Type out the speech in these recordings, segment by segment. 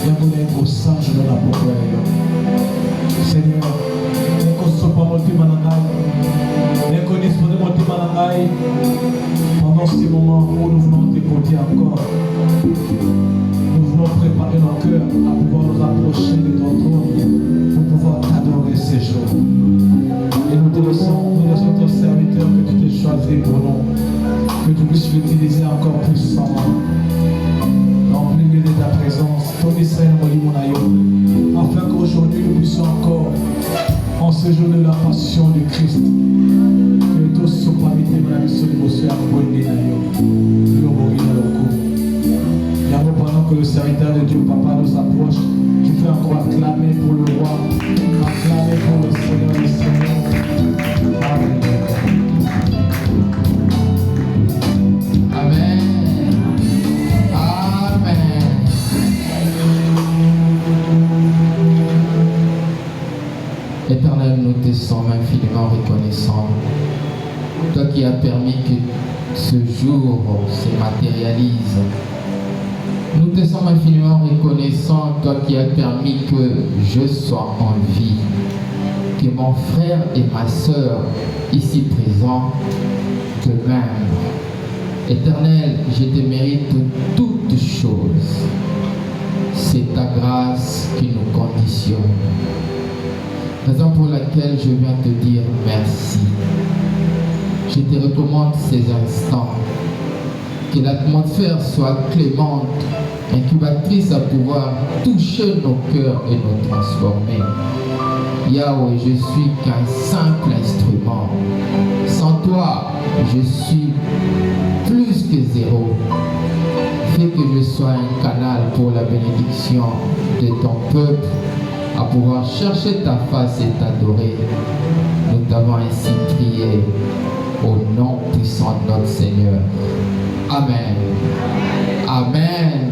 Yamune au singe de la poubelle. Seigneur, ne sopa mon petit manangai, ne dispose mon petit manangai pendant ces moments où nous venons t'écouter encore. Nous venons préparer nos cœurs à pouvoir nous rapprocher de ton trône pour pouvoir t'adorer ces jours. Et nous te laissons ton serviteur que tu t'es choisi pour nous, que tu puisses l'utiliser encore puissamment. Remplis-le de ta présence, afin qu'aujourd'hui nous puissions encore, en ce jour de la passion du Christ, que tous soient parmi tes bras, pendant que le serviteur de Dieu, Papa, nous approche, tu fais encore acclamer pour le roi, acclamer pour le Seigneur des Seigneurs. Amen. Amen. Amen. Éternel, nous te sommes infiniment reconnaissants. Toi qui as permis que ce jour se matérialise. Nous te sommes infiniment reconnaissants, toi qui as permis que je sois en vie, que mon frère et ma soeur ici présents te m'aiment. Éternel, je te mérite toutes choses. C'est ta grâce qui nous conditionne. Raison pour laquelle je viens te dire merci. Je te recommande ces instants. Que l'atmosphère soit clémente, incubatrice à pouvoir toucher nos cœurs et nous transformer. Yahweh, je suis qu'un simple instrument. Sans toi, je suis plus que zéro. Fais que je sois un canal pour la bénédiction de ton peuple, à pouvoir chercher ta face et t'adorer. Nous t'avons ainsi prié au nom puissant de notre Seigneur. Amen. Amen.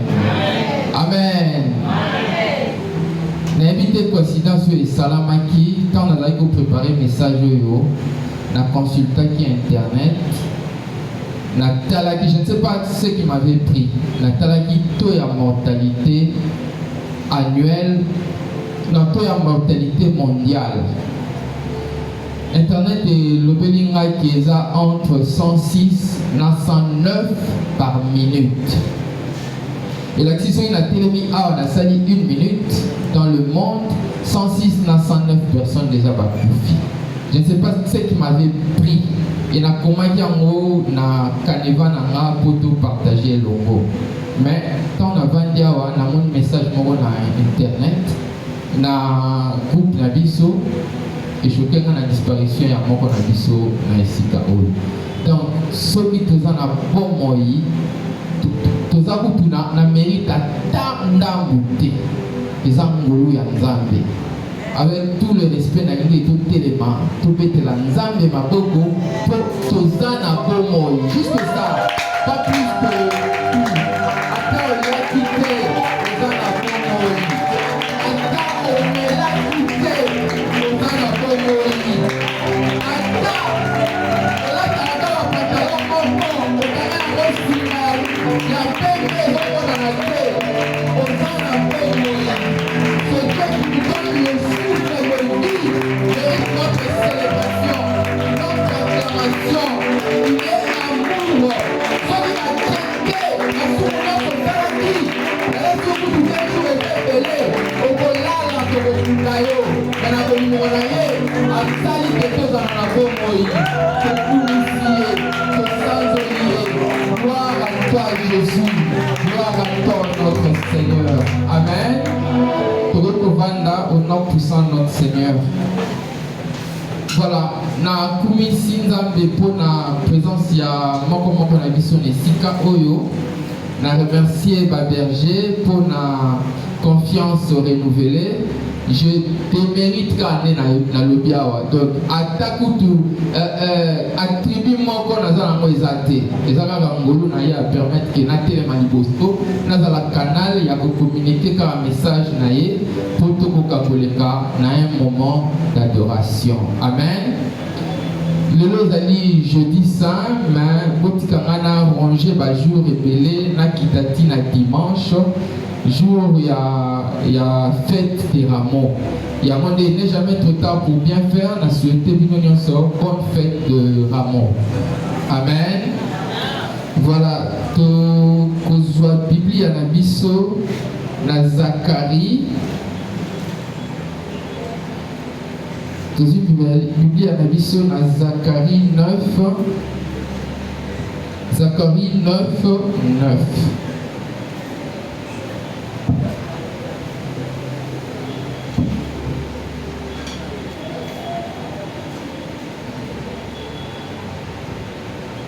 Amen. N'invitez coïncidence et salamaki quand on a préparé message yo na consultant qui internet na talaki, je ne sais pas ce qui m'avait pris na talaki to ya mortalité annuelle na to ya mortalité mondiale. Internet et le Belinga qui est entre 106 et 109 par minute. Et l'action a télémis on a sali 1 minute dans le monde, 106 et 109 personnes déjà bakoufi. Je ne sais pas ce qui m'avait pris. Et na comment en haut na caneva na pour tout partager le logo. Mais quand on a vendu un message sur internet, na groupe na biso. Et je crois qu'on a disparition et à mon qu'on a dit ça dans les sites. Donc, ceux qui sont en bon moyen, tous les gens qui méritent à tant d'ambouté, les gens qui sont en Zambie. Avec tout le respect, tout élément, tout pété la Zambie, ma bogo, pour tous les gens en bon moyen. Juste ça, pas plus que tout. Après, on a quitté les gens en bon moyen. Après, on a quitté. Gloire à toi Jésus, gloire à toi notre Seigneur. Amen. Au nom puissant de notre Seigneur. Voilà, na kumisi nzambe pour na présence ya moko na biso nesika oyo. Na remercier Baberger pour na confiance renouvelée. Je te mérite quand na lobiawa. Donc atakutu attribue moko nazala ngo ezate. Ezaka ngolu na ya permettre que na tele manibosto nazala canal ya ko communiquer ka message na ye pour to ko kakoleka na un moment d'adoration. Amen. Le zali jeudi saint, mais botikanga na ranger ba jour rebellé na kitati na dimanche. jour il y a fête des rameaux. Il y a un n'est jamais trop tard pour bien faire. On a souhaité bonne fête de rameaux. Amen. Voilà. Que soit Bible à Nabiso, na Zacharie. Que soit Bible à Nabiso, na Zacharie 9. Zacharie 9, 9.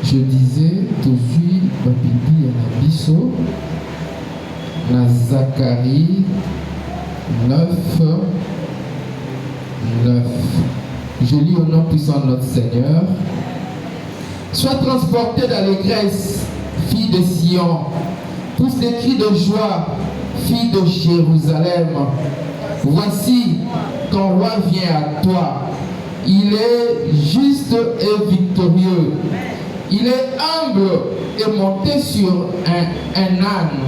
Je disais, Tozui, Babibi, Anabiso, na Zacharie 9, 9. Je lis au nom puissant de notre Seigneur. Sois transporté d'allégresse, fille de Sion, pousse des cris de joie, fille de Jérusalem. Voici, ton roi vient à toi. Il est juste et victorieux. Il est humble et monté sur un âne,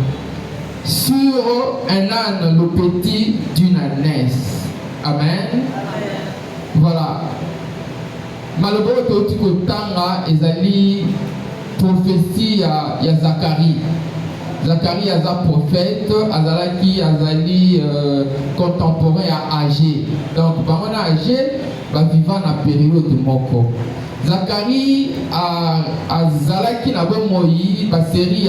le petit d'une ânesse. Amen. Voilà. Malheureusement, tout le temps, ezali prophétie à Zacharie. Zacharie est un prophète, azali contemporain à âgé. Donc, par âgé, va vivre dans la période de Moko. Zacharie azalaki na bomoyi ba série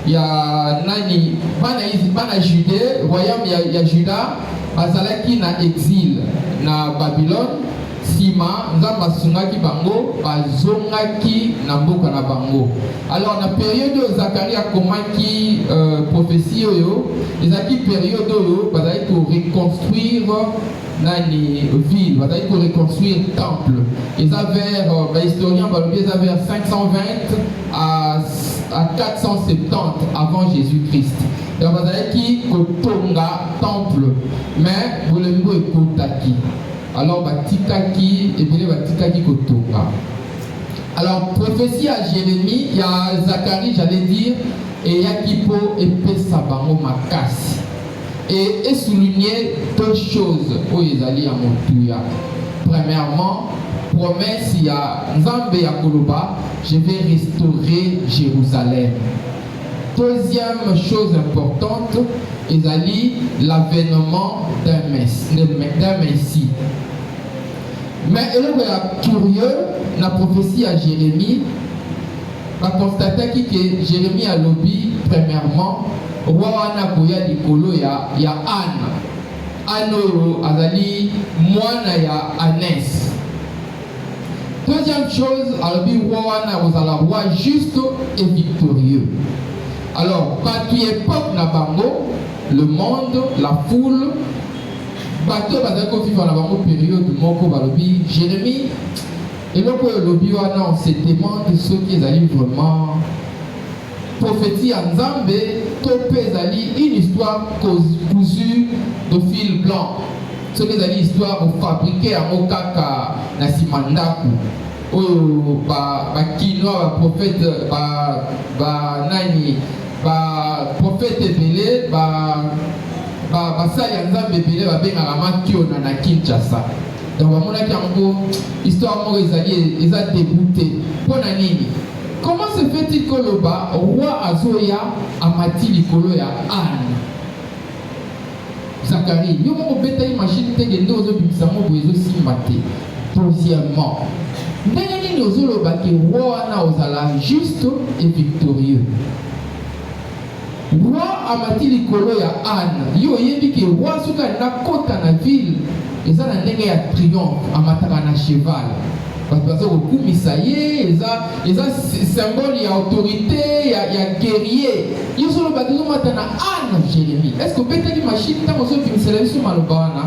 ya nani bana Juda, royaume ya Juda bazalaki na exil na Babylone. Sima nzamba sungaki bango bazongaki na mboka na bango. Alors na période où Zacharie a komaki prophétie oyo, ezaki période oyo bazali ko reconstruire nani ville, bazali ko reconstruire temple. Eza vers historien balobi eza vers 520 à 470 avant Jésus-Christ. Donc bazalaki ko tonga temple, mais bolembo ekotaki. Alors batikaki ebele batikaki kotonga. Alors prophétie à Jérémie, il y a Zacharie, j'allais dire, et Yakipo epesa bango makasi. Et souligner deux choses pour les alliés à Montouya. Premièrement, promesse il y a Nzambe ya Koloba, je vais restaurer Jérusalem. Deuxième chose importante, ils allient l'avènement d'un Messie. Mais il est curieux, la prophétie à Jérémie, va constater que Jérémie a lobby, premièrement, roi wana koya likolo ya Anne. Anne azali mwana ya Anès. Deuxième chose, alors roi wana ozala roi juste et victorieux. Alors, quand tu époque na bango, le monde, la foule, bateau bazako vivre na bango période moko balobi Jérémie et donc le lobby wana on se demande ce qui est allé vraiment prophétie en Nzambe topé zali une histoire cousue de fil blanc. Ce qui est allé histoire fabriquée à Mokaka na simandaku. Oyo ba kinoa ba prophète ba nani ba prophète ebele ba sali ya Nzambe ebele ba benga makio na Kinshasa. Donc bamonaki yango histoire moko ezali eza dégoûté. Pona nini? Comment se fait-il que le roi Azoya amati likolo ya Anne? Zacharie, yo moko beta machine te gendo ozo bimisa moko ezo simbate. Deuxièmement, ndenge nini ozoloba ke roi wana ozala juste et victorieux. Roi amati likolo ya Anne, yo yebi ke roi soka na kota na ville, eza na ndenge ya triomphe amataka na cheval. Parce que kokumisa ye eza symbole ya autorité ya guerrier. Yo soloba ke mata na Anne Jérémie. Est-ce que betaki machine tango so kimisela biso maloba wana?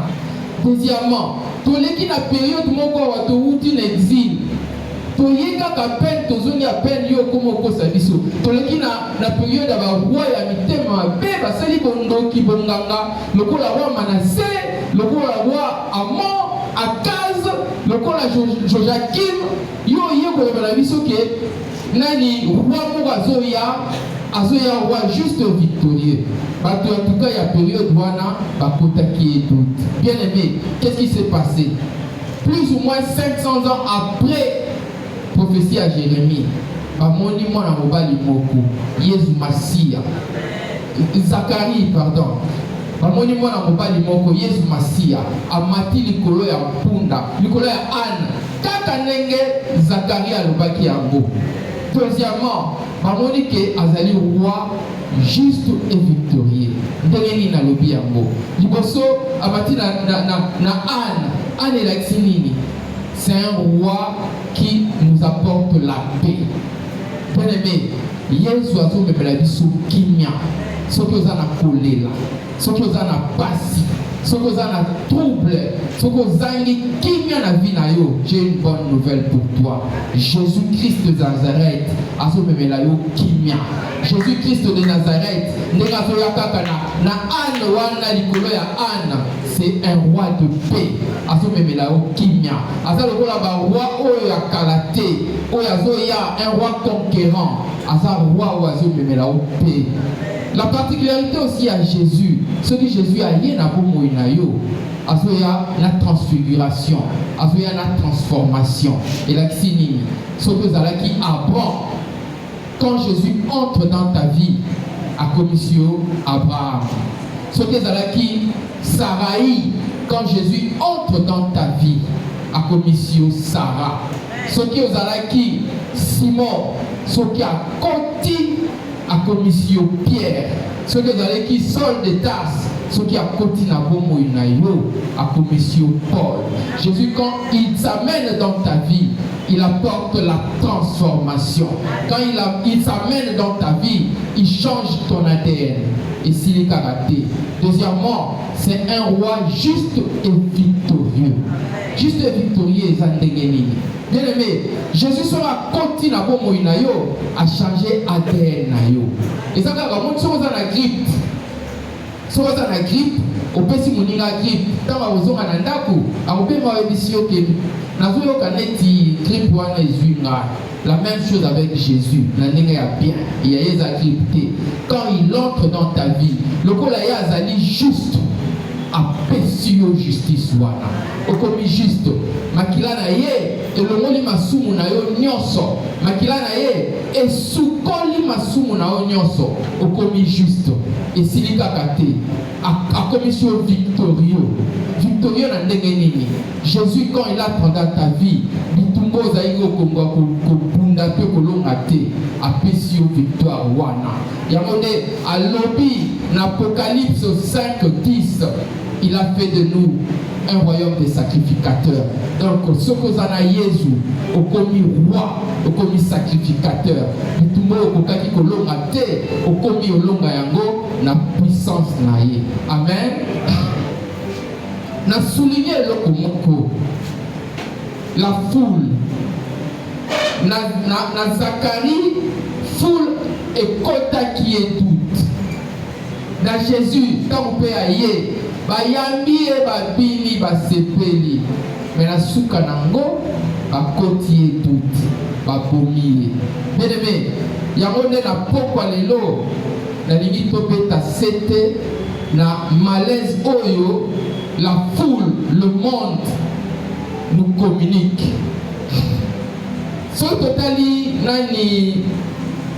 Deuxièmement, toleki na période moko wa touti na exil. Toyeka ka peine tozoni à peine yo komo kosa biso. Toleki na période ya ba roi ya mitema be basali bondoki bonganga lokola roi Manassé, lokola roi Amon, Akaz, lokola Joachim, yo yeko ya biso ke nani roi moko azoya azoya roi juste victorieux. En tout cas, il y a période wana bakota qui est doute. Bien aimé, qu'est-ce qui s'est passé? Plus ou moins 500 ans après prophétie à Jérémie, bamoni mwana mobali moko Yesu Masia, Zacharie pardon, bamoni mwana mobali moko Yesu Masia amati likolo ya mpunda, likolo ya ane, kaka ndenge Zacharie alobaki yango. Deuxièmement, bamoni ke azali roi juste et victorieux. Ndenge nini nalobi yango? Liboso amati na ane elakisi nini? C'est un roi qui nous apporte la paix. Bien aimé, Yesu azomemela biso kimia. Soki oza na kolela, soki oza na pasi, soki oza na trouble, soki ozangi kimia na vie na yo, j'ai une bonne nouvelle pour toi. Jésus-Christ de Nazareth azomemela yo kimia. Jésus-Christ de Nazareth ndenge azoya kaka na ane wana likolo ya ane, c'est un roi de paix. Azomemela yo kimia. Aza lokola ba roi oyo ya kala te, oyo azoya un roi conquérant. Aza roi oyo azomemela yo paix. La particularité aussi à Jésus, ce que Jésus a rien à voir avec nous, il y a la transfiguration, il y a la transformation. Et la Xini, ce que vous avez qui apprend, quand Jésus entre dans ta vie, à commission Abraham. Ce que vous avez qui Sarai, quand Jésus entre dans ta vie, à commission Sarah. Ce que vous avez qui Simon, ce qui a continué à commission Pierre, ce que vous allez qui sol de tasse, ce qui a continué à commission Paul. Jésus, quand il s'amène dans ta vie, il apporte la transformation. Quand il s'amène dans ta vie, il change ton ADN. Et s'il est karaté. Deuxièmement, c'est un roi juste et victorieux. Juste et victorieux, Zandegeni. Bien aimé, Jésus sera continué à changer ADN. Et ça, quand on a la grippe, si on a la grippe, on peut se faire la grippe. Quand on a la grippe, la même chose avec Jésus. Quand il entre dans ta vie, le colaya azali juste à pesio justice wana. Okomi juste. Makila na ye elongoli masumu na yo nyonso. Makila na ye esukoli masumu na yo nyonso. Okomi juste. Et silika kate a commission victorieux. Victorieux na ndenge nini? Jésus quand il entre dans ta vie, bitumbo zaiko kongwa kopunda pe kolonga te a pesio victoire wana. Yamone a lobby n'Apocalypse 5:10. Il a fait de nous un royaume de sacrificateurs. Donc, ce que zana Jésus, au commis roi, au commis sacrificateur, tout le monde au kaki kolonga te, au commis olonga yango, na puissance na ye. Amen. Na souligné le komoko, la foule, na Zacharie, foule et kota qui est toute. Na Jésus, quand on peut aller, bayambi e babini basepeli mais na suka nango bakoti e tout babomi. Bien aimé, yango nde na pokwa lelo nalingi tobeta sete na malaise oyo la foule, le monde nous communique. So totali nani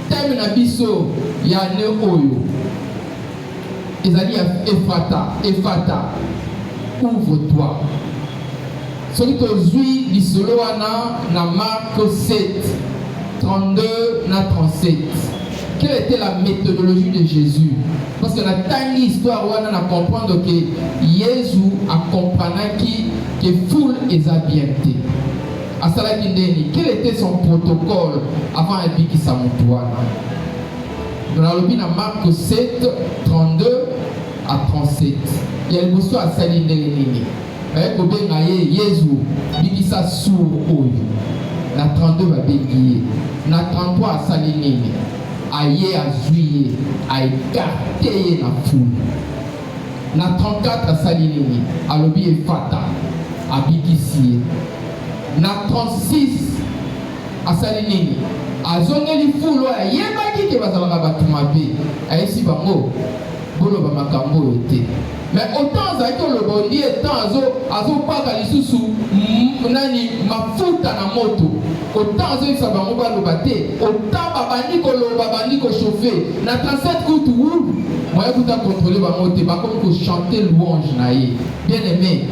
time na biso ya ne oyo Ezali Ephata, ouvre-toi. Ce qui te jouit, l'isolo na Marc 7, 32, na 37. Quelle était la méthodologie de Jésus? Parce que la tiny histoire, on a comprendre que Jésus a compris que foule est habileté. À cela quel était son protocole avant un pic qui s'amoutouana? Dans la lobby de Marc 7, 32 à 37. Il y a le monsieur à Saline de l'ennemi. Il y a Jésus, il y a sourd. Na 32 va béguiller. Na 33 à Saline. Aïe à juillet. À écarter la foule. Na 34 à Saline. À lobby et Fata. À Bigissi. Na 36 à Saline. azongeli fulo ayebaki ke bazalaka bato mabe ayesi bango boloba makambo oyo te. Mais autant azalaki oloba ondi etant azopaka lisusu nani mafuta na moto, autant azoyebisa bango baloba te, autant babandi koloba bandi kochauffe na 37 kutu wulu moya kuta kontrole bango te, bakomi kochante louange na ye. Bien aimé,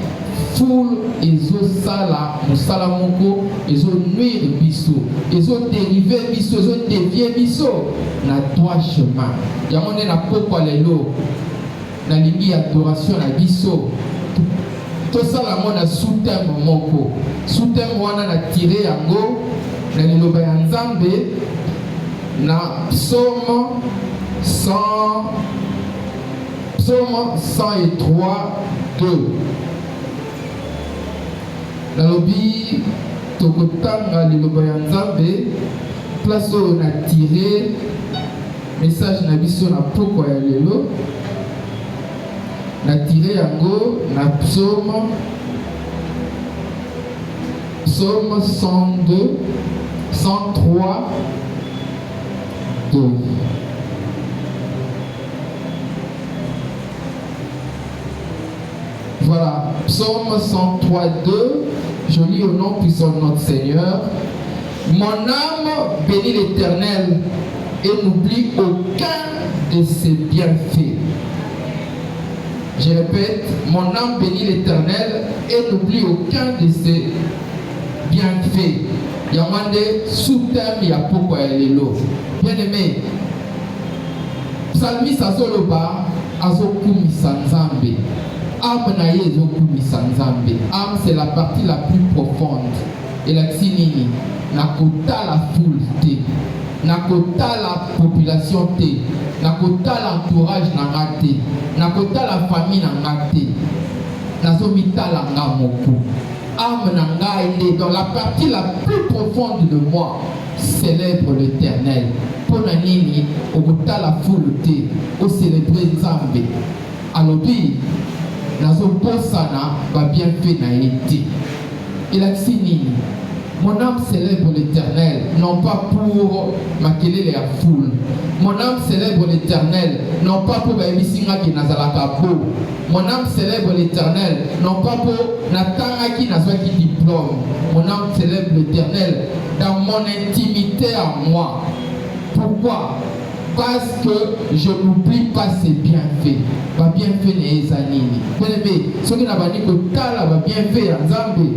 foule ezosala mosala moko ezonuire biso, ezodérive biso, ezodévie biso na trois chemin. Yango nde na pokwa lelo nalingi adoration na biso tosala mo na sous-thème moko. Sous-thème wana na tire yango na liloba ya Nzambe na psaume 103 2. Nalobi tokotanga liloba ya Nzambe place oyo na tire message na biso na pokwa ya lelo. Na tiré yango na psaume 102 103 2. Voilà, psaume 103 2. Je lis au nom puissant de notre Seigneur. Mon âme bénit l'Éternel et n'oublie aucun de ses bienfaits. Je répète, mon âme bénit l'Éternel et n'oublie aucun de ses bienfaits. Yamande sous-thème ya poko ya lelo. Bien aimé, psalmiste azoloba azokumisa Nzambe. Âme na ye ezokumisa Nzambe. Âme c'est la partie la plus profonde. Et la nini nakota la foule te, nakota la population te, nakota l'entourage na ngate, nakota la famille na ngate, nazomita la ngamoko. Âme na ngaile, dans la partie la plus profonde de moi, célèbre l'Éternel. Pona nini okota la foule te, o célébrer Nzambe. Alobi nazoposana ba bienfait na été. Il a dit mon âme célèbre l'Éternel, non pas pour maquiller la foule. Mon âme célèbre l'Éternel, non pas pour baïbisinga qui nazalaka beau. Mon âme célèbre l'Éternel, non pas pour natanga qui nazwa qui diplôme. Mon âme célèbre l'Éternel dans mon intimité à moi. Pourquoi? Parce que je n'oublie pas ses bienfaits. Ba bienfaits ne ezanini. Bien-aimé, ce qui n'a pas dit que tala ba bienfaits en Zambie.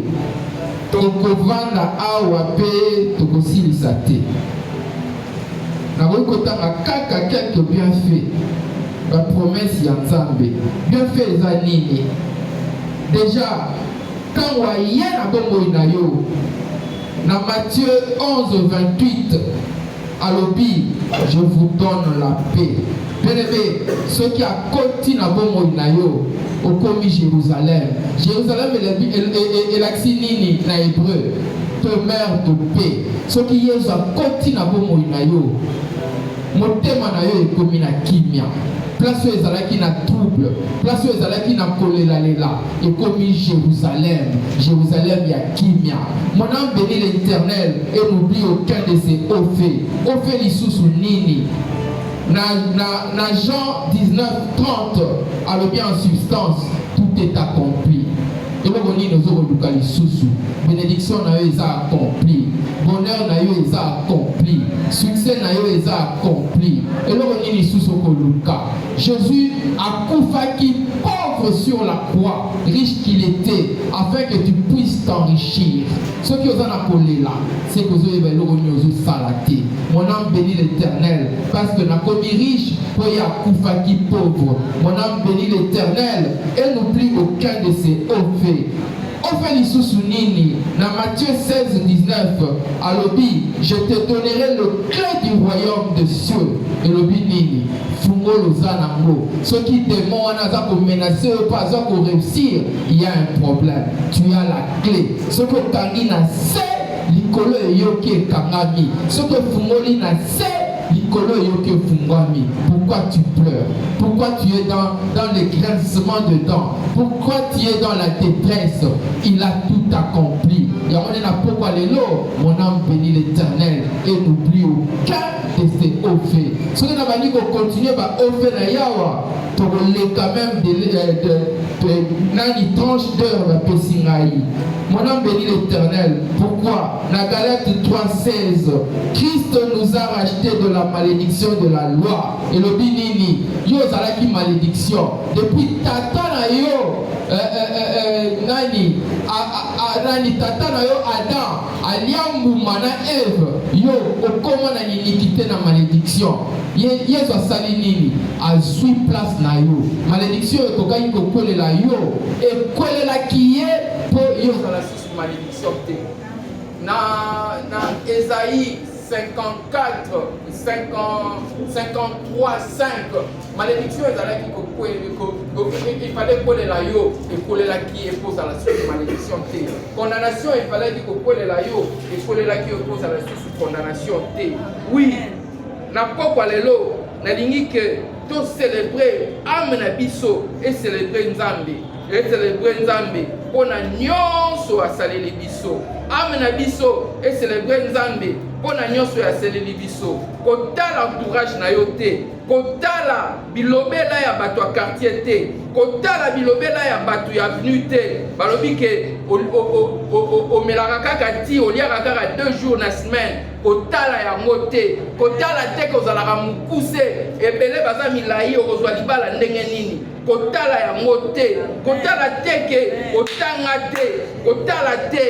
Tokovanda awa pe tokosilisa te. Nakoki kotanga kaka quelques bienfaits. La promesse ya Nzambe. Bienfaits eza nini? Déjà, quand waye na bongo na yo, na Matthieu 11:28, alobi, je vous donne la paix. Bien-aimé, ceux qui a côté na bongo na yo, au commis Jérusalem. Jérusalem est la nini na hébreu, demeure de paix. Ceux qui y a côté na bongo na yo, motema na yo est commis na kimia. Place où ezalaki na trouble, place où ezalaki na kolela lela, et commis Jérusalem, Jérusalem ya kimia. Mon âme bénit l'Éternel et n'oublie aucun de ses hauts faits. Hauts faits lisusu nini. Na Jean 19:30, alors bien en substance, tout est accompli. Et là, on dit nous avons le lisusu. Bénédiction na yo eza accompli. Bonheur na yo eza accompli. Succès na yo eza accompli. Et là, on dit lisusu koluka. Jésus a koufaki pauvre sur la croix, riche qu'il était, afin que tu puisses t'enrichir. Ce qui osent en appeler là, c'est que vous avez salaté. Mon âme bénit l'Éternel, parce que n'a commis riche, pour y a koufaki pauvre. Mon âme bénit l'Éternel, et n'oublie aucun de ses hauts faits. Nini, dans Matthieu 16:19, alobi, je te donnerai le clé du royaume des cieux. Et lobi nini, fungo lozanango. Ceux qui demandent à pour menacer ou pas à pour réussir, il y a un problème. Tu as la clé. Ce que tu as dit, c'est l'icolo et yoki kangami. Ce que fungoli na c'est Pourquoi tu pleures? Pourquoi tu es dans les grincements de dents? Pourquoi tu es dans la détresse? Il a tout accompli. Mon âme bénit l'Éternel et n'oublie aucun de ses hauts faits. Si on a continué à offrir Yawa, pour les quand même de tranche d'heure de Pessingaï. Mon âme bénit l'Éternel. Pourquoi? La Galate 3,16. Christ nous a racheté de la malédiction de la loi. Et le binini, yo zalaki malédiction. Depuis tata na yo, tata na yo Adam, aliambu mana Eve, yo okoma na iniquité na malédiction. Yesu asali nini? Azui place na yo. Malédiction ekokaki kokolela yo. Ekolelaki ye po yo zala susu malédiction te. Na Esaïe 54, 53, 5. Malédiction ezalaki il fallait kolela yo ekolelaki epose à la suite malédiction te. Condamnation il fallait kolela yo ekolelaki epose à la suite condamnation te. Oui. Na pokwa lelo nalingi que to célébrer ame na biso et célébrer Nzambe. Et célébrer Nzambe pona nyonso asaleli biso. Ame na biso et célébrer Nzambe pona nyonso asaleli biso. Kotala entourage na yo te, kotala bilobela ya bato ya quartier te, kotala bilobela ya bato ya avenue te. Balobi ke omelaka kaka ti oliaka kaka 2 jours na semaine. Kotala yango te, kotala te kozalaka mukuse ebele baza milai okozwa libala ndenge nini. Kotala yango te, kotala te ke kotanga te, kotala te,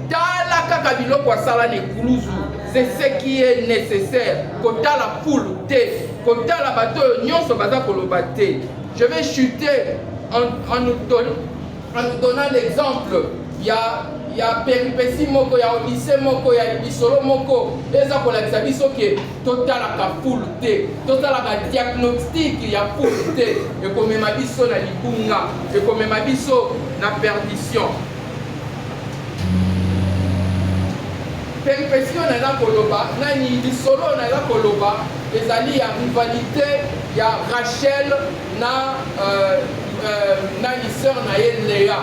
tala kaka biloko asala ne kuluzu. C'est ce qui est nécessaire. Kotala foule te, kotala bato nyonso baza koloba te. Je vais chuter en nous donnant l'exemple. Il y a péripétie moko, il y a odyssée moko, il y a bisolo moko. Les akolakisa biso ke totala ka foule te, totala ka diagnostic ya foule te. Et comme ma biso na libunga, et comme ma biso na perdition. Péripétie on a koloba, nani bisolo on a koloba, ezali ya rivalité ya Rachel na nani sœur na Léa.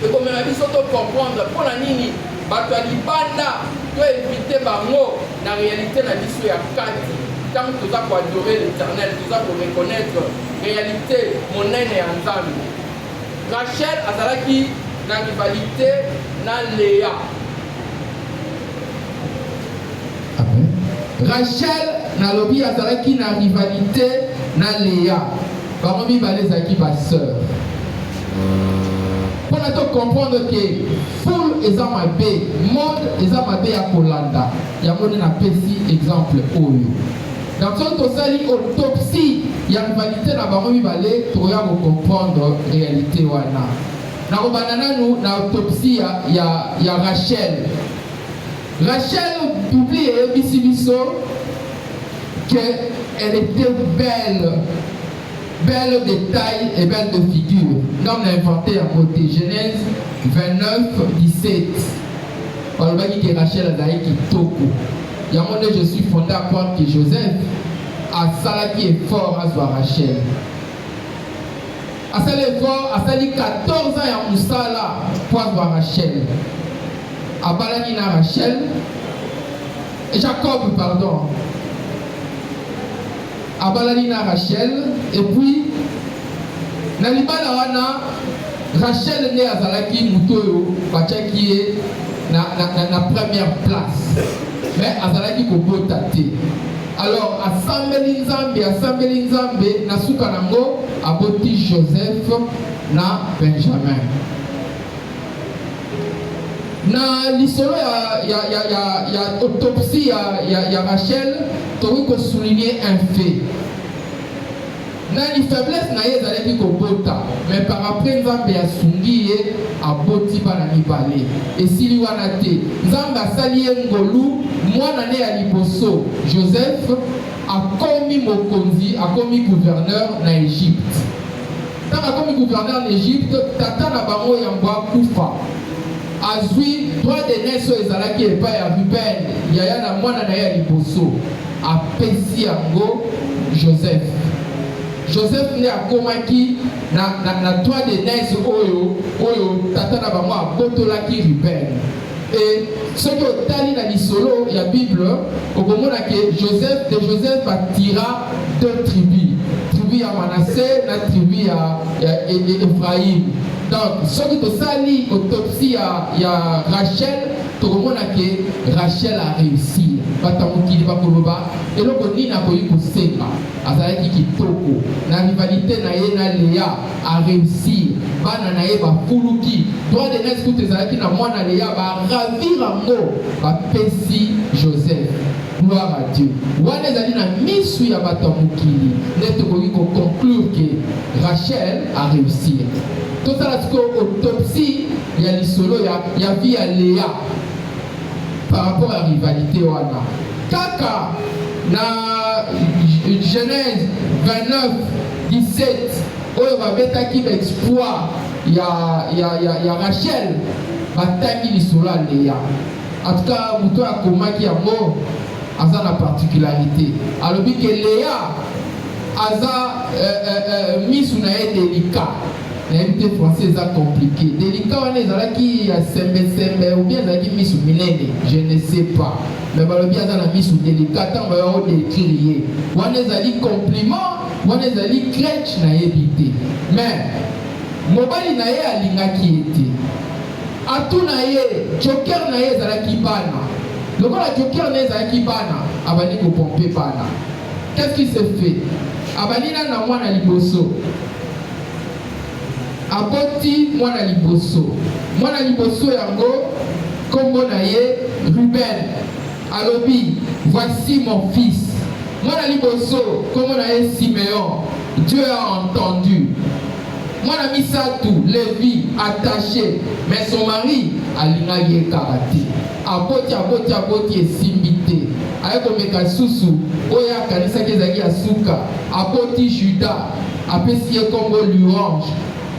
Et comme on a dit, comprendre pour la nini, bato ya libanda, to éviter bango, na réalité na biso ya kati. Tant que tu as adorer l'Éternel, tu as reconnaître réalité monene ya Nzambe. Rachel azalaki na rivalité na Léa. Amen. Rachel na lobi azalaki na rivalité na Léa. Bango mibale ezalaki ba sœur. Pour nous comprendre que foule est en ma baie, monde est en ma baie à Kolanda. Il y a un exemple. Dans son autopsie, il y a une validité dans le balai pour comprendre la réalité. Dans l'autopsie, il y a Rachel. Rachel publie qu'elle était belle de taille et belle de figure. L'homme l'a inventé à côté. Genèse 29, 17. On va dire que Rachel a dit qu'il toko. Il y a un moment je suis fondé à croire que Joseph a sala qui est fort à soi Rachel. A sala est fort, a sali 14 ans à Moussala pour avoir Rachel. A balani na Rachel. Jacob, pardon. Abalanina Rachel et puis Nalibala wana Rachel né azalaki mutoyo bachaki na première place mais azalaki kobota te. Alors assemblée Nzambe na suka nango aboti Joseph na Benjamin. Na lisolo ya autopsie ya Rachel, tu veux souligner un fait. Nani faiblesse na ye zalaki kobota, mais par après Nzambe asungi ye aboti bana mibale. Esili wana te. Nzambe asali ye ngolu mwana ne ya liboso Joseph akomi mokonzi, akomi gouverneur na Égypte. Tant akomi gouverneur na Égypte, tata na bango ya mbwa kufa. Azui droit de naissance ezalaki epai ya Ruben, yaya na mwana na ye ya liboso. apesi yango Joseph. Joseph ne akomaki na toit de neige oyo tata na bango abotolaki Ruben. Et ce qui est tali dans l'isolo, il y a la Bible, au moment où Joseph attira deux tribus. Tribu à Manassé, la tribu à Ephraïm. Donc, ce qui est sali, autopsie à Rachel, tout le monde a que Rachel a réussi. Batamukili bakoloba, et le boni n'a pas eu pour senga. Azalaki kitoko, la rivalité na Léa a réussi. Bana na ye ba fuluki. Toi de nes tout ezalaki na mwana Léa ba ravir ngo ba pesi Joseph. Gloire à Dieu. Wana ezali na misu ya batamukili. Net koki ko conclure que Rachel a réussi. Tout ça là autopsie ya lisolo ya vie ya Léa. Par rapport à la rivalité wana. Kaka na Genèse 29 17 oyo babetaki l'exploit ya Rachel batangi lisolo ya Léa. En tout cas muto akomaki yango aza na particularité alobi ke Léa aza misu na ye délicat. L'invité français est compliqué. Délicat, on est là qui a sembe ou bien là qui mis sous minene, je ne sais pas. Mais bah le bien dans la mise sous délicat, on va avoir des criers. On est allé compliment, on est allé crèche na évité. Mais mobile na ye alinga qui était. Atu na ye, joker na ye zala ki bana. Le quoi la joker na ye zala ki bana, abani ko pomper bana. Qu'est-ce qui s'est fait? Abani na mwana liboso. Aboti mwana liboso yango kombo na ye Ruben alobi voici mon fils. Mwana liboso kombo na ye Siméon, Dieu a entendu. Mwana misatu Lévi attaché, mais son mari alinga ye karate. Aboti esimbite ayeko meka susu oya kanisa kezaki asuka. Aboti Judas apesi ye kombo l'orange.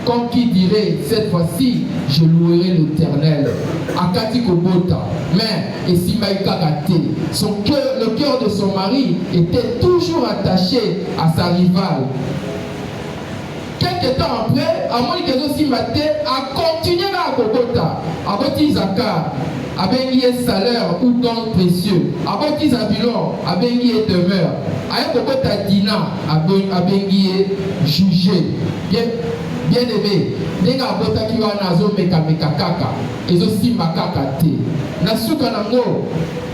Comme qui dirait, cette fois-ci, je louerai l'Éternel. Akati Kobota. Mais, et si Maïka Kate, le cœur de son mari était toujours attaché à sa rivale. Quelques temps après, Amoni Kezo Simate a continué à Kobota. Aboti Zakar, abengi salaire ou don précieux. Aboti Zabilon, abengi demeure. Aye Kobota Dina, abengi jugé. Bien aimé, nenga abota ki wana azo meka kaka, ezo simba kaka te. Na suka nango,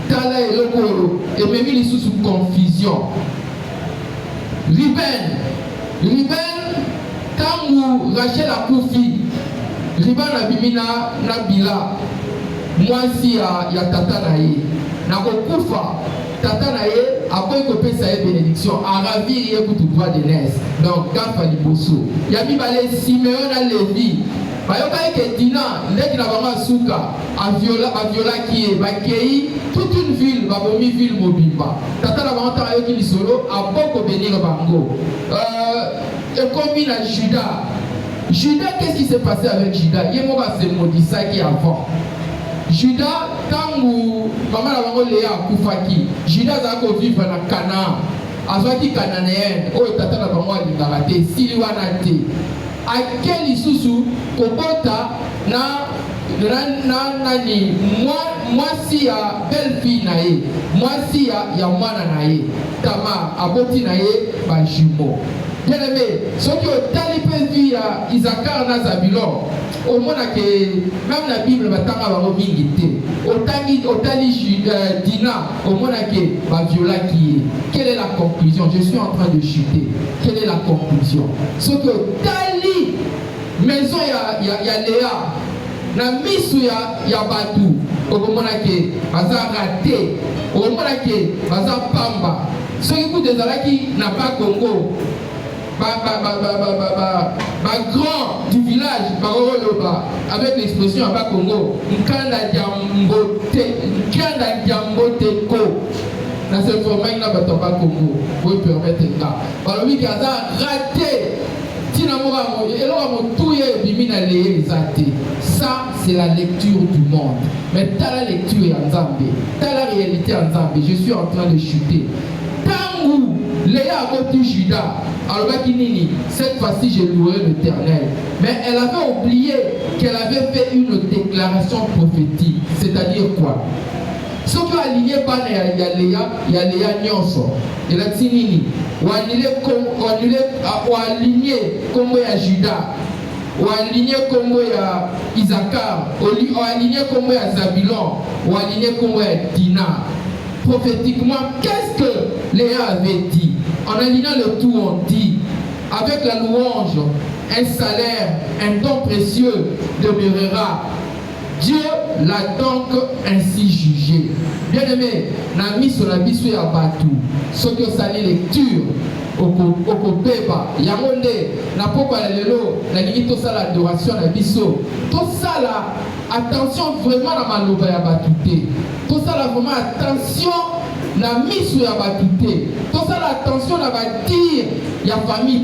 tala eloko, ememi lisusu confusion. Ruben, tangu Rachel akufi, Ruben abimina na bila, mwasi ya tata na ye. Na kokufa, tata na ye, akoy kopesa ye bénédiction, aravir ye kutu droit de l'aise. Donc, gafa liboso. Yami bale Siméon na Lévi. Bayoka eke Dina, ndeki na bama suka, aviola kiye, bakei, toute une ville, babomi ville mobimba. Tata na bama tara yoki lisolo, aboko bénir bango. Ekomi na Judas. Judas, qu'est-ce qui s'est passé avec Judas? Yemo va se maudissaki avant. Judas, tangu maman la bango Léa kufaki, Judas a vivre na Canaan. Azwaki Cananéen, oyo tata na bango alingaka te, sili wana te. Akeli susu kobota na nani mwasi ya belle fille na ye, mwasi ya mwana na ye. Tama aboti na ye ba jumeau. Bien aimé, ce qui est talipé vu à Isaacar na Zabilon, au moins que même la Bible va t'en avoir mingi te. Otali Dina, au moins que va viola qui est. Quelle est la conclusion? Je suis en train de chuter. Quelle est la conclusion? Ce que tali maison ya Léa, na misu ya batu, au moins que baza raté, au moins que baza pamba. Ce qui coûte des alaki n'a pas Congo. Grand du village, avec l'expression à Congo, Nkanda Diambote Ko. Dans ce format, il n'a pas de Congo. Vous pouvez permettre ça. Alors, oui, il y a raté. Ça, c'est la lecture du monde. Mais t'as la lecture en Zambie. T'as la réalité en Zambie. Je suis en train de chuter. Léa a côté Judas. Alors, cette fois-ci, je louerai l'Éternel. Mais elle avait oublié qu'elle avait fait une déclaration prophétique. C'est-à-dire quoi? Ce qui a aligné par Léa, il y a Léa Nyonso. Il a dit nini. Ou aligné comme il y a Judas. Ou aligné comme il y a Isaacar. Ou aligné comme il y a Zabilon. Ou aligné comme il y a Dina. Prophétiquement, qu'est-ce que Léa avait dit? En alignant le tout, on dit, avec la louange, un salaire, un don précieux demeurera. Dieu l'a donc ainsi jugé. Bien aimé, n'a mis sur la biso et abattu. Ce que ça les lecture, au kopeba, yamonde, n'a pas lelo, la limite tout ça l'adoration, la biso. Tout ça là, attention vraiment à ma loba ya batute. Tout ça là vraiment attention. La mise sur la batute, tout ça l'attention à bâtir, il y a famille,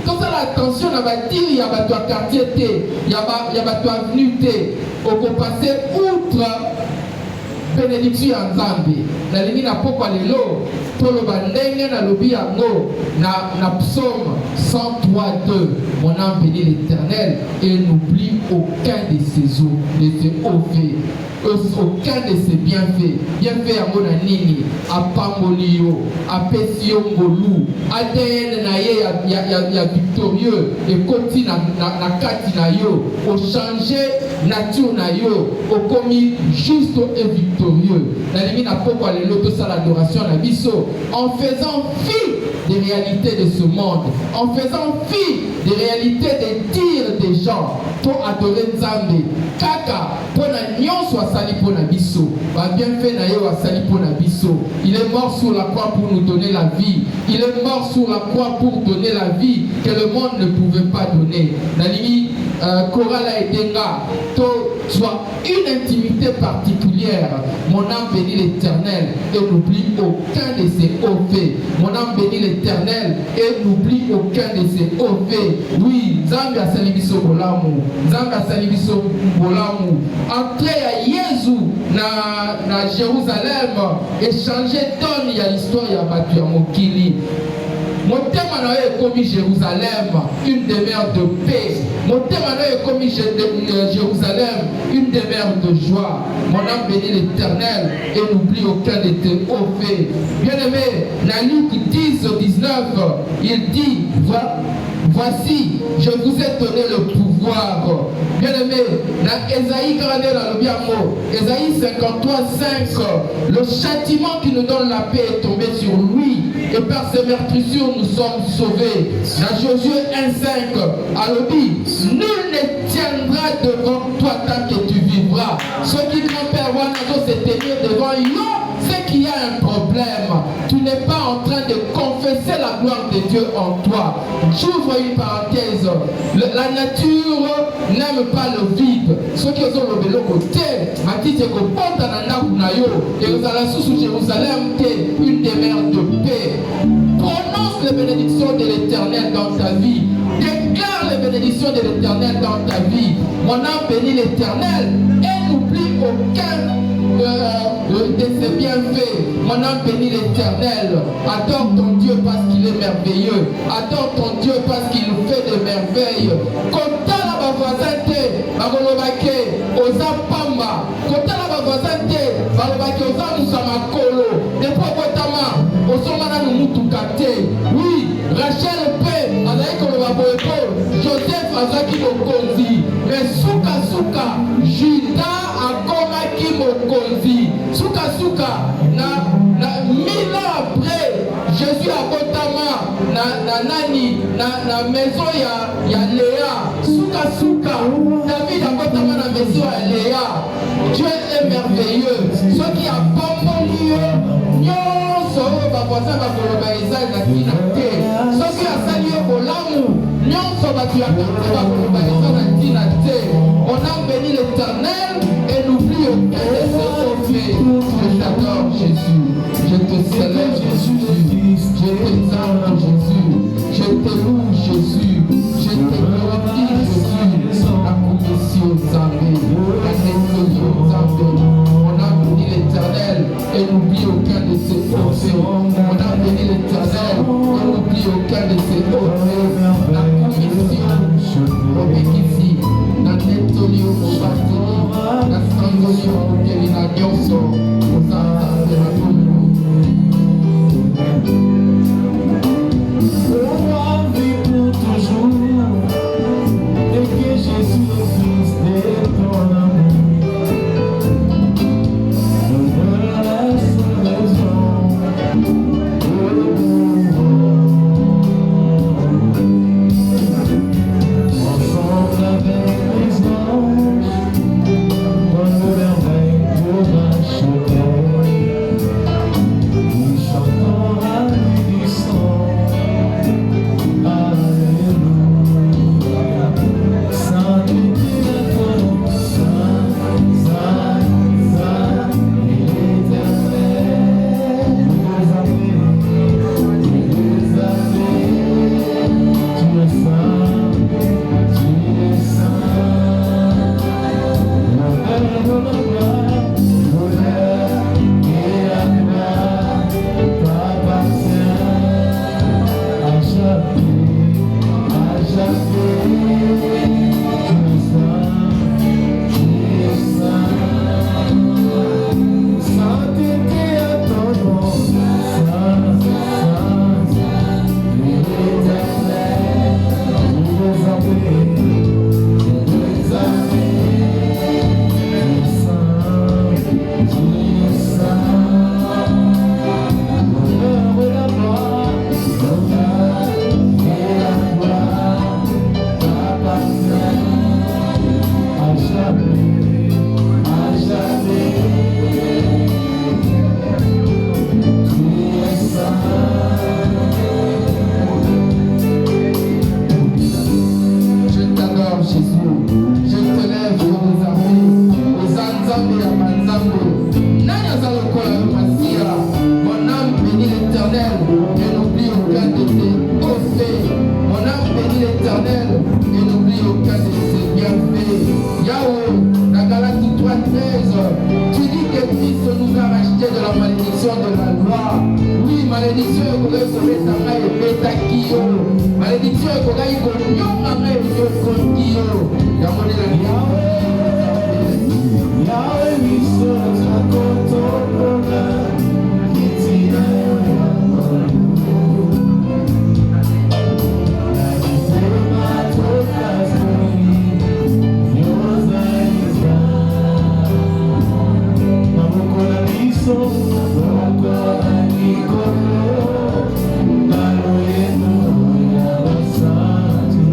tout ça l'attention à bâtir, il y a bateau quartier, il y a bateau avenue, on peut passer outre bénédiction en Zambie. La ligne n'a pas parlé l'eau, tout le bandeng n'a lobby à nous, n'a psaume 103:2. Mon âme bénit l'Éternel et n'oublie aucun de ses eaux, de ses hauts faits. Aucun de ses bienfaits, bienfaits à mon anini, à Pamolio, à Pessio Ngolu, ADN naye ya victorieux, et continue na kati na yo, au changer nature na yo, au commis juste et victorieux. La ligne n'a pas parlé l'autre ça l'adoration na biso, en faisant fi des réalités de ce monde, en faisant fi des réalités des dires des gens, pour adorer Nzambe, kaka, pour na nyonso asali pour na biso, va bien fait na yo asali pour na biso. Il est mort sur la croix pour nous donner la vie. Il est mort sur la croix pour donner la vie que le monde ne pouvait pas donner. Na limite Korala et Denga, soit une intimité particulière. Mon âme bénit l'Éternel et n'oublie aucun de ses hauts faits. Mon âme bénit l'Éternel et n'oublie aucun de ses hauts faits. Oui, Zambia Salibiso Bolamu, Zambia Salibiso Bolamu. Entrée à Jésus na Jérusalem, échanger donne, il y a l'histoire, il y a battu à Mokili. Mon thème est comme Jérusalem, une demeure de paix. Mon thème est comme Jérusalem, une demeure de joie. Mon âme bénit l'Éternel et n'oublie aucun de tes hauts faits. Bien aimé, dans Luc 10:19, il dit, voici, je vous ai donné le pouvoir. Bien aimé, dans Ésaïe 53:5, le châtiment qui nous donne la paix est tombé sur lui. Et par ses meurtrissures, nous sommes sauvés. Dans Josué 1:5, Alobi, nul ne tiendra devant toi tant que tu vivras. Ce qui grand-père Wanazo se tenir devant lui, c'est qu'il y a un problème. Tu n'es pas en train de confesser la gloire de Dieu en toi. J'ouvre une parenthèse. La nature n'aime pas le vide. Ceux qui ont le vélo côté, m'a dit que quand on a Jérusalem, une demeure de paix. Prononce les bénédictions de l'Éternel dans ta vie. Déclare les bénédictions de l'Éternel dans ta vie. Mon âme bénit l'Éternel et n'oublie aucun de ses bienfaits. Mon âme bénit l'Éternel. Adore ton Dieu parce qu'il est merveilleux. Adore ton Dieu parce qu'il nous fait des merveilles. Kota la bavazante, babolobake, oza pamba. Kota la bavazante, babolobake, oza musamakolo. Depuis Kotama, osomana numutukate. Oui, Rachel paix, azaïko le baboeko, Joseph azaki mokonzi. Mais suka suka, Judas akomaki mokonzi. Suka suka, na 1000 ans après, Jésus a Kotama, na maison ya Léa. Suka suka, David a Kotama na maison ya Léa. Dieu est merveilleux. Ceux qui a pamboli nyonso bakoza bakoloba eza na tina te. Ceux qui a sali bolamu nyonso batu ya bakoloba eza na tina te. On a béni l'Éternel et n'oublie aucun de ses hauts faits. Je t'adore Jésus. Je te célèbre Jésus. Je t'exalte Jésus. Je te loue Jésus. Je te glorifie Jésus. La commission Zambé. La commission Zambé. On a béni l'Éternel et n'oublie aucun de ses hauts faits. On a béni l'Éternel nyonso oza nzambe na tongo. On vit pour toujours et que Jésus est fils de ton amour. Nous ne laisse raison ensemble avec les anges dans le merveille de racheter. Nous chantons la bénédiction. Alléluia. Saint est ton Saint, Saint, Saint, l'Éternel. Tu es saint, tu es saint. L'honneur et la gloire t'appartient à jamais, à jamais. Tu es saint, sainteté à ton nom, Saint, Saint, l'Éternel. Tu es appelé, tu es saint, tu es saint. L'honneur et la gloire, l'honneur et la gloire t'appartiennent à jamais, à jamais. Tu es saint. Je t'adore Jésus, je te lève pour les armées, aux Nzambe ya Banzambe. Nani aza lokola yo Masia? Mon âme bénit l'Éternel et n'oublie aucun de tes faits. Mon âme bénit l'Éternel et n'oublie aucun de ses bienfaits. Yahweh, la Galate 3:13, tu dis que Christ nous a rachetés de la malédiction de la loi. Oui, malédiction ekokai kobeta ngai ebetaki yo. Malédiction ekokai konyonga ngai eyokoki yo. Yango nde nalingi Yahweh, biso tokotolola kitina yo ya molimo. Na mitema tokazoli yozaliza. Na mokola biso lokola likolo na loyendo ya basantu.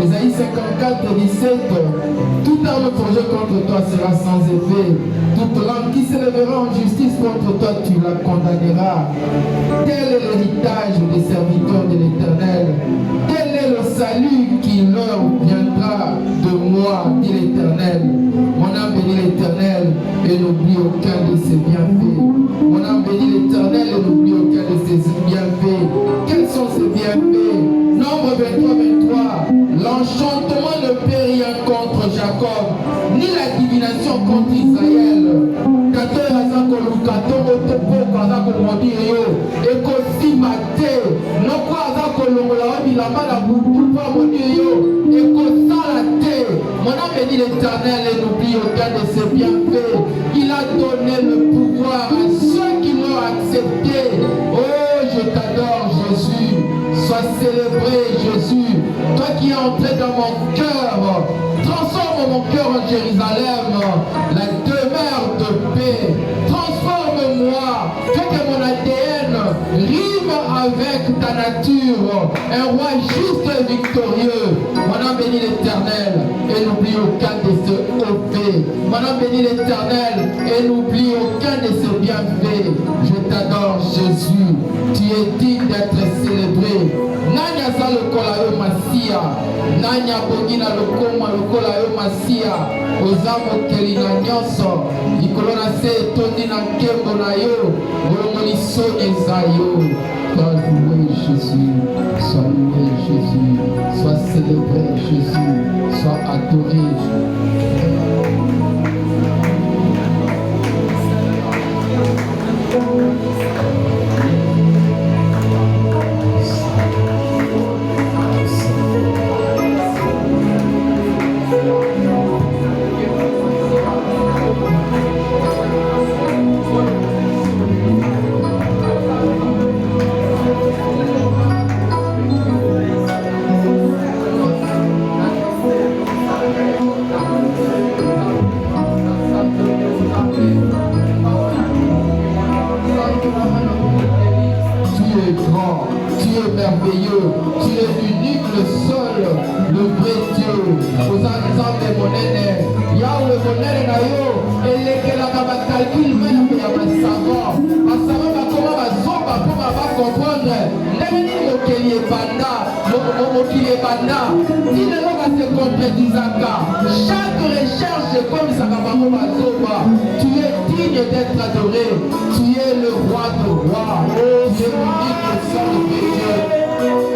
Ésaïe 54, 17, tout arme forgée contre toi sera sans effet. Toute langue qui s'élèvera en justice contre toi, tu la condamneras. Tel est l'héritage des serviteurs de l'Éternel. Tel est le salut qui leur viendra de moi, dit l'Éternel. Mon âme bénit l'Éternel et n'oublie aucun de ses bienfaits. Mon âme bénit l'Éternel et n'oublie aucun de ses bienfaits. Quels sont ses bienfaits? Nombre 23, 23. L'enchantement ne peut rien contre Jacob, ni la divination contre Israël. Kato yazako lukato otopo kazako modirio ekosi mate noko azako longola bilamba na butu pa modirio ekosala te. Mon âme bénit l'Éternel et n'oublie aucun de ses bienfaits. Il a donné le pouvoir à ceux qui l'ont accepté. Oh, je t'adore Jésus. Sois célébré Jésus. Toi qui es entré dans mon cœur, transforme mon cœur en Jérusalem, la demeure de paix. Transforme-moi, fais que mon ADN rime avec ta nature. Un roi juste et victorieux. Mon âme bénit l'Éternel et n'oublie aucun de ses hauts faits. Mon âme bénit l'Éternel et n'oublie aucun de ses bienfaits. Je t'adore Jésus. Tu es digne d'être célébré. Nanya za lokola yo Masia, Nanya bongina lokoma lokola yo Masia, oza mokeli na nyonso, likolo na se tondi na nkembo na yo, bolongo lisoni eza yo. Sois loué Jésus, sois loué Jésus, sois célébré Jésus, sois adoré. Merveilleux, tu es l'unique, le seul, le vrai Dieu. Aux ensemble monene, Yahweh monene na yo, elekela kaba calcul même ya basavant. Basavant ba comment ba zoba pour ba comprendre. Ndeni mokeli ebanda, mokeli ebanda. Si le nom va se contredisaka, chaque recherche comme ça va ba zoba. Tu es digne d'être adoré. Tu es le roi de rois. Oh, tu es l'unique, le seul, le vrai Dieu. Oh,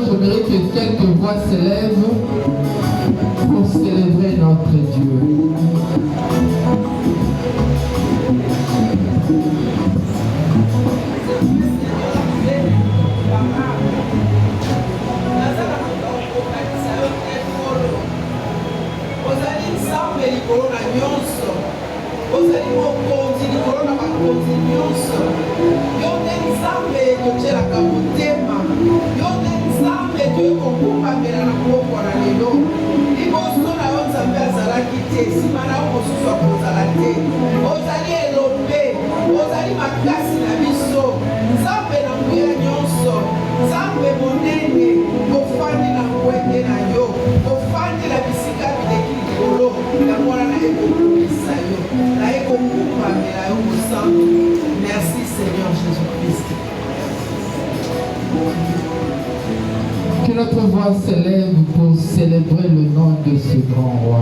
J'aimerais que quelques voix s'élèvent pour célébrer notre Dieu. Merci Seigneur Jésus-Christ. Que notre voix s'élève pour célébrer le nom de ce grand roi.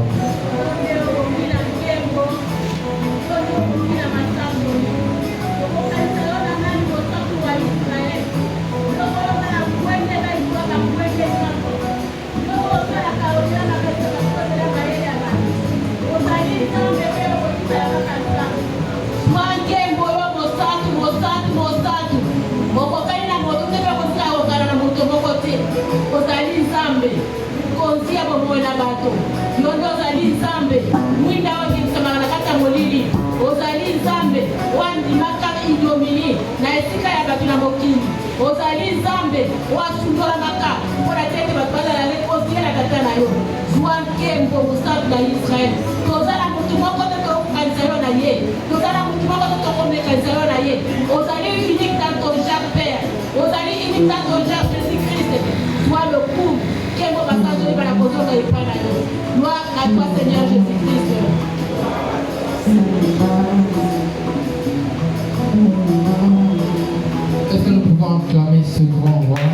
Ozali Nzambe wasundola maka mpona tete bato bazala rekosiela tata na yo zwa nkembo mosantu na Israel tozala motu moko te tokokanisa yo na ye tozala motu moko te tokomekanisa yo na ye ozali unique dans ton genre Père ozali unique dans ton genre Jésus-Christ toi le coup nkembo basanzo oyeba na kozonga epai na yo gloire à toi Seigneur Jésus-Christ. Est-ce que nous pouvons acclamer ce grand roi?